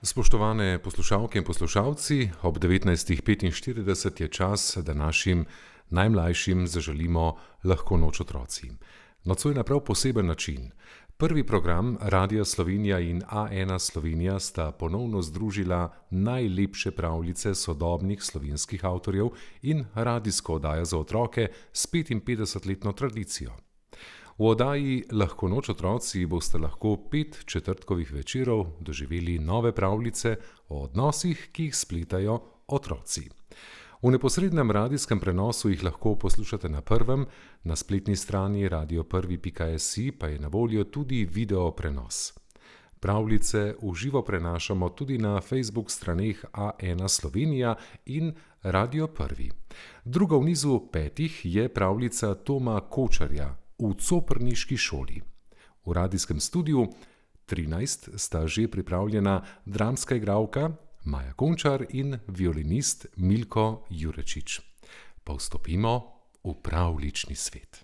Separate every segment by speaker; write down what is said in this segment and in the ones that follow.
Speaker 1: Spoštovane poslušalke in poslušalci, ob 19.45 je čas, da našim najmlajšim zaželimo lahko noč otroci. Nocoj na prav poseben način. Prvi program Radia Slovenija in A1 Slovenija sta ponovno združila najlepše pravljice sodobnih slovenskih avtorjev in radijsko oddajo za otroke s 55-letno tradicijo. V oddaji Lahko noč otroci boste lahko 5 četrtkovih večerov doživeli nove pravljice o odnosih, ki jih spletajo otroci. V neposrednem radijskem prenosu jih lahko poslušate na Prvem, na spletni strani radio1.si pa je na voljo tudi video prenos. Pravljice v živo prenašamo tudi na Facebook straneh A1 Slovenija in Radio 1. Druga v nizu 5 je pravljica Toma Kočarja V coprniški šoli. V radijskem studiu 13 sta že pripravljena dramska igralka Maja Končar in violinist Milko Jurečič. Pa vstopimo v pravljični svet.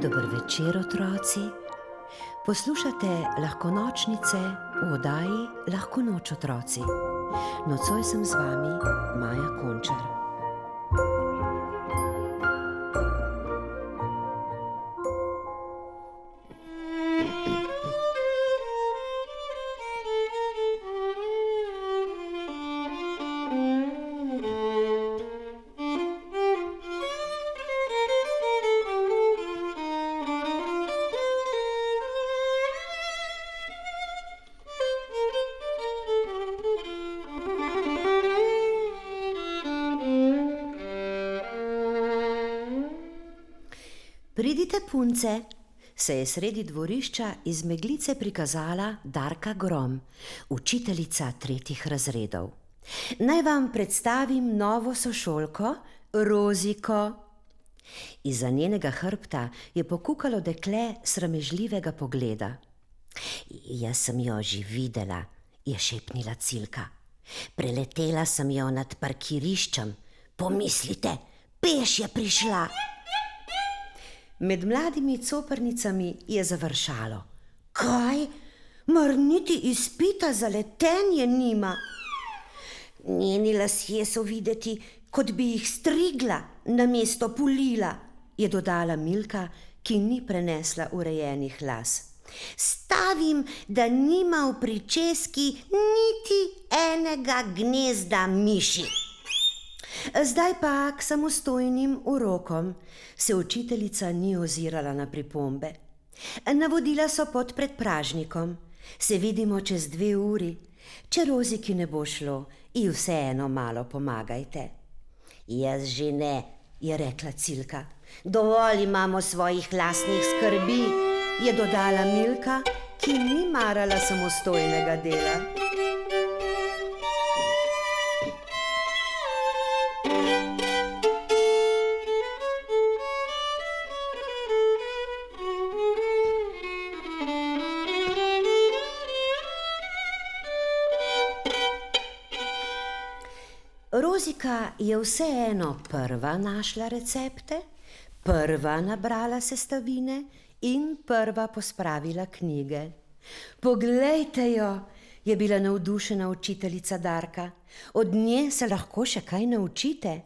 Speaker 2: Dober večer, otroci. Poslušate lahkonočnice v oddaji Lahko noč otroci. Nocoj sem z vami Maja Končar. Pridite, punce, se je sredi dvorišča iz meglice prikazala Darka Grom, učiteljica 3. razredov. Naj vam predstavim novo sošolko, Roziko. Izza njenega hrbta je pokukalo dekle sramežljivega pogleda. Jaz sem jo že videla, je šepnila Cilka. Preletela sem jo nad parkiriščem. Pomislite, peš je prišla. Med mladimi coprnicami je završalo. Kaj? Mar niti izpita za letenje nima? Njeni lasje so videti, kot bi jih strigla namesto pulila, je dodala Milka, ki ni prenesla urejenih las. Stavim, da nima v pričeski niti enega gnezda miši. Zdaj pa k samostojnim urokom se učiteljica ni ozirala na pripombe. Navodila so pod predpražnikom. Se vidimo čez 2 uri. Če Roziki ne bo šlo, ji vseeno malo pomagajte. Jaz že ne, je rekla Cilka. Dovolj imamo svojih lastnih skrbi, je dodala Milka, ki ni marala samostojnega dela. Rozika je vseeno prva našla recepte, prva nabrala sestavine in prva pospravila knjige. Poglejte jo, je bila navdušena učiteljica Darka. Od nje se lahko še kaj naučite.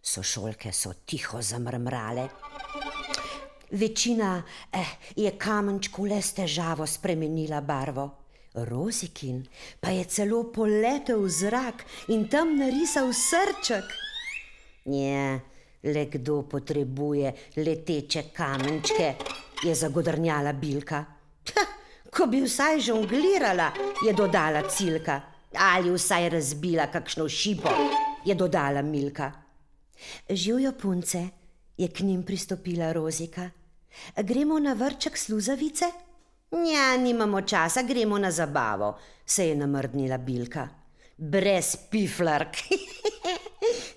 Speaker 2: Sošolke so tiho zamrmrale. Večina je kamenčku le s težavo spremenila barvo. Rozikin pa je celo poletel v zrak in tam narisal srček. Nje, le kdo potrebuje leteče kamenčke, je zagodrnjala Bilka. Ko bi vsaj žonglirala, je dodala Cilka. Ali vsaj razbila kakšno šipo, je dodala Milka. Živjo, punce, je k njim pristopila Rozika. Gremo na vrček sluzavice? Ja, nimamo časa, gremo na zabavo, se je namrdnila Bilka. Brez piflark,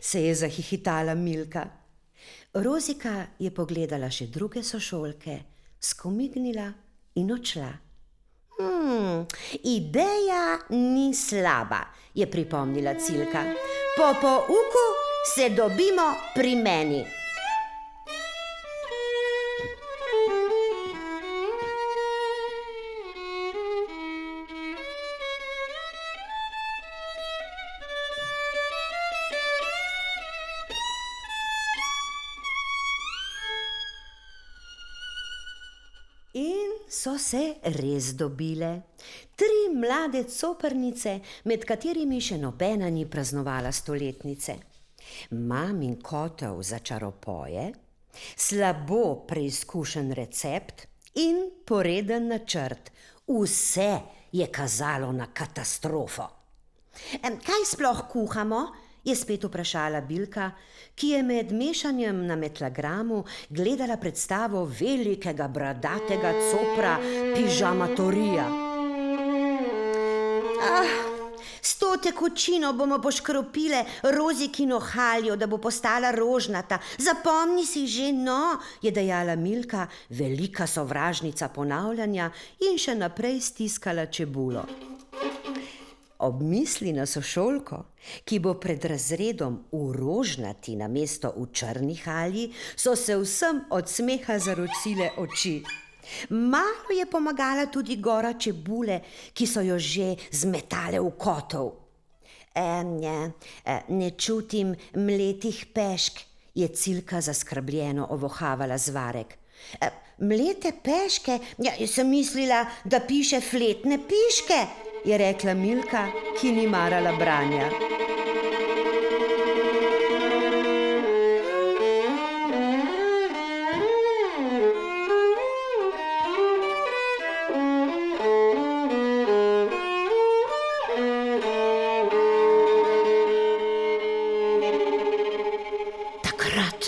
Speaker 2: se je zahihitala Milka. Rozika je pogledala še druge sošolke, skomignila in odšla. Ideja ni slaba, je pripomnila Cilka. Po pouku se dobimo pri meni. In so se res dobile. 3 mlade coprnice, med katerimi še nobena ni praznovala stoletnice. Mamin kotel za čaropoje, slabo preizkušen recept in poreden načrt. Vse je kazalo na katastrofo. Kaj sploh kuhamo? Je spet vprašala Bilka, ki je med mešanjem na metlagramu gledala predstavo velikega bradatega copra Pižamatorija. S to tekočino bomo poškropile Rozikino haljo, da bo postala rožnata. Zapomni si že, no, je dejala Milka, velika sovražnica ponavljanja, in še naprej stiskala čebulo. Ob misli na sošolko, ki bo pred razredom v rožnati namesto v črni halji, so se vsem od smeha zaročile oči. Malo je pomagala tudi gora čebule, ki so jo že zmetale v kotel. Ne čutim mletih pešk, je Cilka zaskrbljeno ovohavala zvarek. Mlete peške? Ja, sem mislila, da piše fletne piške, je rekla Milka, ki ni marala branja. Takrat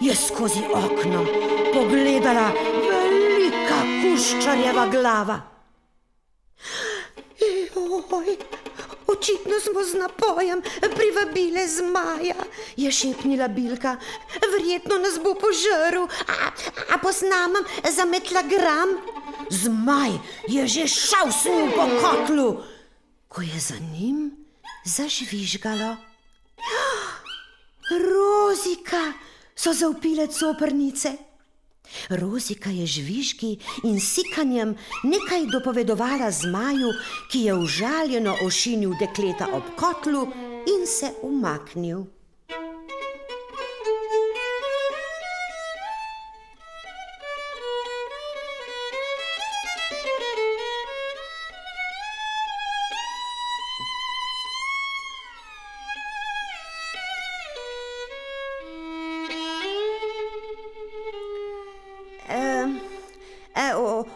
Speaker 2: je skozi okno pogledala velika kuščarjeva glava. Očitno smo z napojem privabile zmaja, je šepnila Bilka. Verjetno nas bo požrl. A posnamem za metlagram? Zmaj je že šavsnil po kotlu, ko je za njim zažvižgalo. Rozika, so zavpile coprnice. Rozika je žvižgi in sikanjem nekaj dopovedovala zmaju, ki je užaljeno ošinil dekleta ob kotlu in se umaknil.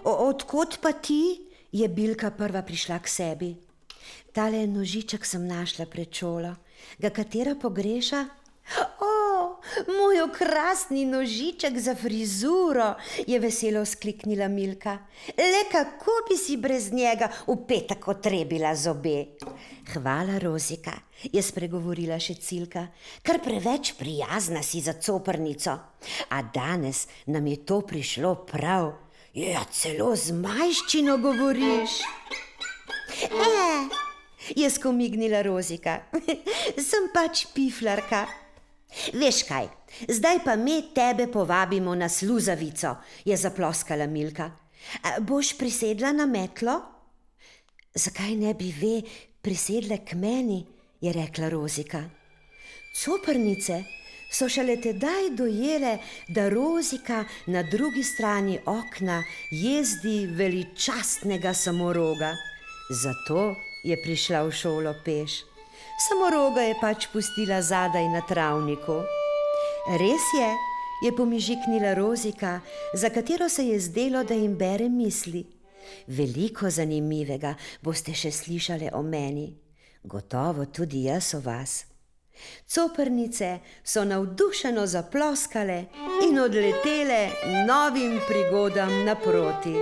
Speaker 2: Odkot pa ti? Je Bilka prva prišla k sebi. Tale nožiček sem našla pred šolo. Ga katera pogreša? Moj okrasni nožiček za frizuro, je veselo vzkliknila Milka. Le kako bi si brez njega v petek otrebila zobe. Hvala, Rozika, je spregovorila še Cilka. Kar preveč prijazna si za coprnico. A danes nam je to prišlo prav. Ja, celo z majščino govoriš. Je skomignila Rozika. Sem pač piflarka. Veš kaj, zdaj pa me tebe povabimo na sluzavico, je zaploskala Milka. Boš prisedla na metlo? Zakaj ne bi ve prisedle k meni, je rekla Rozika. Coprnice so šele tedaj dojele, da Rozika na drugi strani okna jezdi veličastnega samoroga. Zato je prišla v šolo peš. Samoroga je pač pustila zadaj na travniku. Res je pomižiknila Rozika, za katero se je zdelo, da jim bere misli. Veliko zanimivega boste še slišale o meni. Gotovo tudi jaz o vas. Coprnice so navdušeno zaploskale in odletele novim prigodam naproti.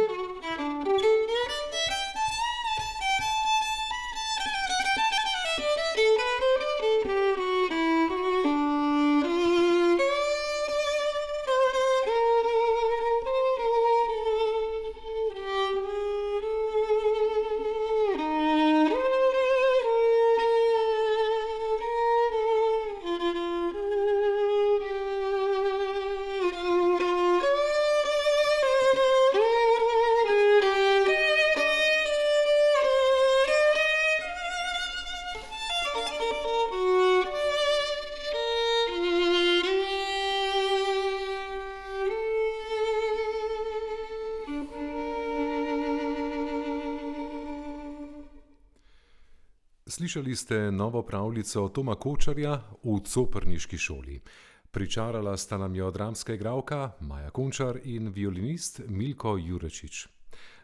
Speaker 1: Slišali ste novo pravljico Toma Kočarja v Coprniški šoli. Pričarala sta nam jo dramska igralka Maja Končar in violinist Milko Jurečič.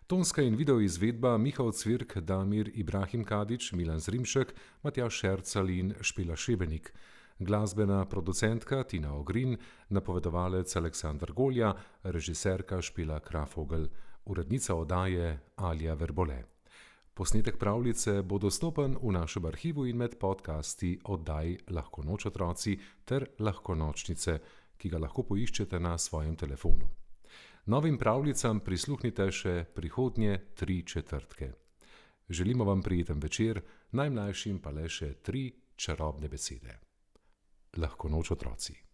Speaker 1: Tonska in video izvedba Miha Cvirk, Damir Ibrahim Kadić, Milan Zrimšek, Matjaž Šercal in Špela Šebenik. Glasbena producentka Tina Ogrin, napovedovalec Aleksandar Golja, režiserka Špela Krafogel, urednica oddaje Alja Verbole. Posnetek pravljice bo dostopen v našem arhivu in med podcasti oddaj Lahko noč otroci ter Lahko nočnice, ki ga lahko poiščete na svojem telefonu. Novim pravljicam prisluhnite še prihodnje 3 četrtke. Želimo vam prijeten večer, najmlajšim pa le še 3 čarobne besede. Lahko noč otroci.